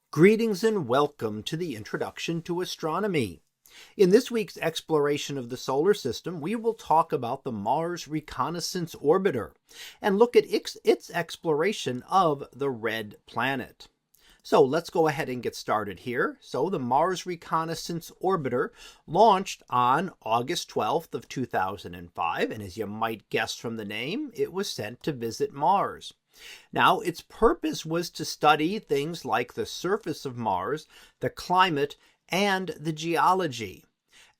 Greetings and welcome to the Introduction to Astronomy. In this week's exploration of the solar system, we will talk about the Mars Reconnaissance Orbiter and look at its exploration of the red planet. So let's go ahead and get started here. So the Mars Reconnaissance Orbiter launched on August 12th of 2005, and as you might guess from the name, it was sent to visit Mars. Now, its purpose was to study things like the surface of Mars, the climate, and the geology.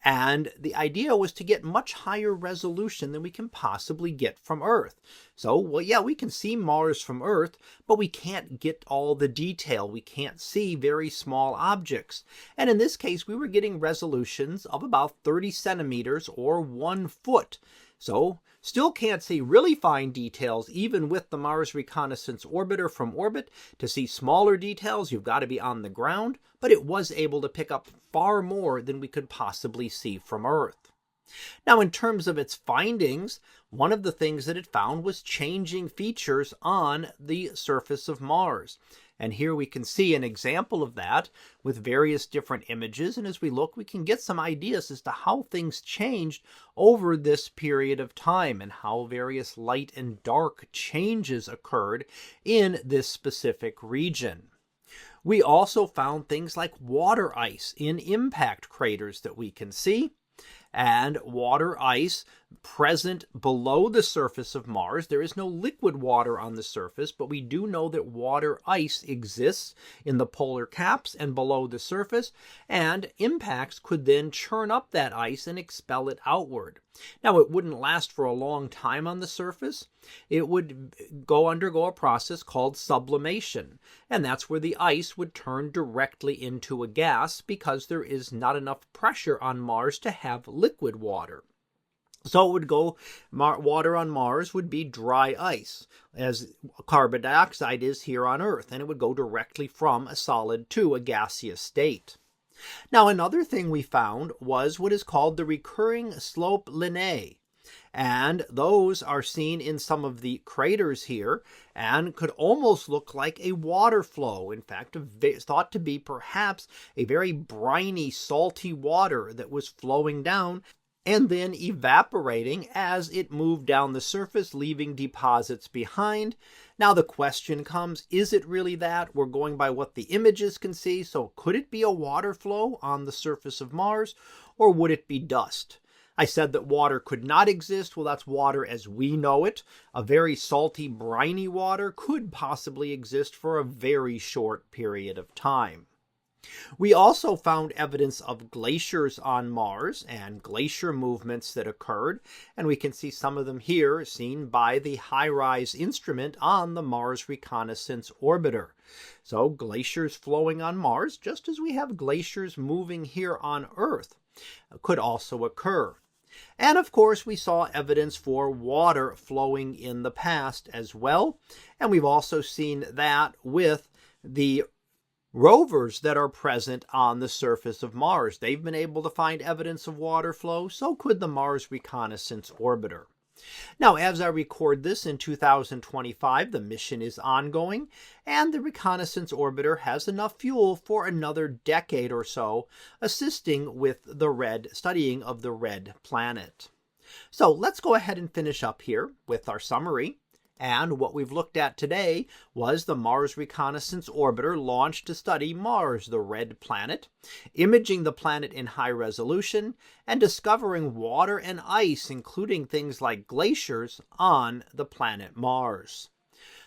And the idea was to get much higher resolution than we can possibly get from Earth. So, well, yeah, we can see Mars from Earth, but we can't get all the detail. We can't see very small objects. And in this case, we were getting resolutions of about 30 centimeters or 1 foot. So, still can't see really fine details even with the Mars Reconnaissance Orbiter from orbit. To see smaller details, you've got to be on the ground, but it was able to pick up far more than we could possibly see from Earth. Now, in terms of its findings, one of the things that it found was changing features on the surface of Mars. And here we can see an example of that with various different images. And as we look, we can get some ideas as to how things changed over this period of time and how various light and dark changes occurred in this specific region. We also found things like water ice in impact craters that we can see, and water ice present below the surface of Mars. There is no liquid water on the surface, but we do know that water ice exists in the polar caps and below the surface, and impacts could then churn up that ice and expel it outward. Now, it wouldn't last for a long time on the surface. It would undergo a process called sublimation, and that's where the ice would turn directly into a gas because there is not enough pressure on Mars to have liquid water. So it would go, water on Mars would be dry ice, as carbon dioxide is here on Earth, and it would go directly from a solid to a gaseous state. Now, another thing we found was what is called the recurring slope lineae, and those are seen in some of the craters here and could almost look like a water flow. In fact, thought to be perhaps a very briny, salty water that was flowing down and then evaporating as it moved down the surface, leaving deposits behind. Now the question comes, is it really that? We're going by what the images can see, so could it be a water flow on the surface of Mars, or would it be dust? I said that water could not exist. Well, that's water as we know it. A very salty, briny water could possibly exist for a very short period of time. We also found evidence of glaciers on Mars and glacier movements that occurred, and we can see some of them here seen by the HiRISE instrument on the Mars Reconnaissance Orbiter. So glaciers flowing on Mars, just as we have glaciers moving here on Earth, could also occur. And of course, we saw evidence for water flowing in the past as well, and we've also seen that with the rovers that are present on the surface of Mars. They've been able to find evidence of water flow, so could the Mars Reconnaissance Orbiter. Now, as I record this in 2025, the mission is ongoing, and the Reconnaissance Orbiter has enough fuel for another decade or so, assisting with the studying of the red planet. So let's go ahead and finish up here with our summary. And what we've looked at today was the Mars Reconnaissance Orbiter launched to study Mars, the red planet, imaging the planet in high resolution, and discovering water and ice, including things like glaciers, on the planet Mars.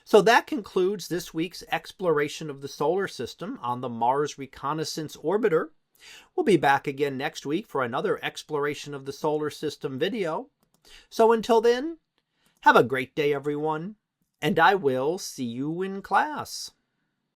So that concludes this week's exploration of the solar system on the Mars Reconnaissance Orbiter. We'll be back again next week for another exploration of the solar system video. So until then, have a great day, everyone, and I will see you in class.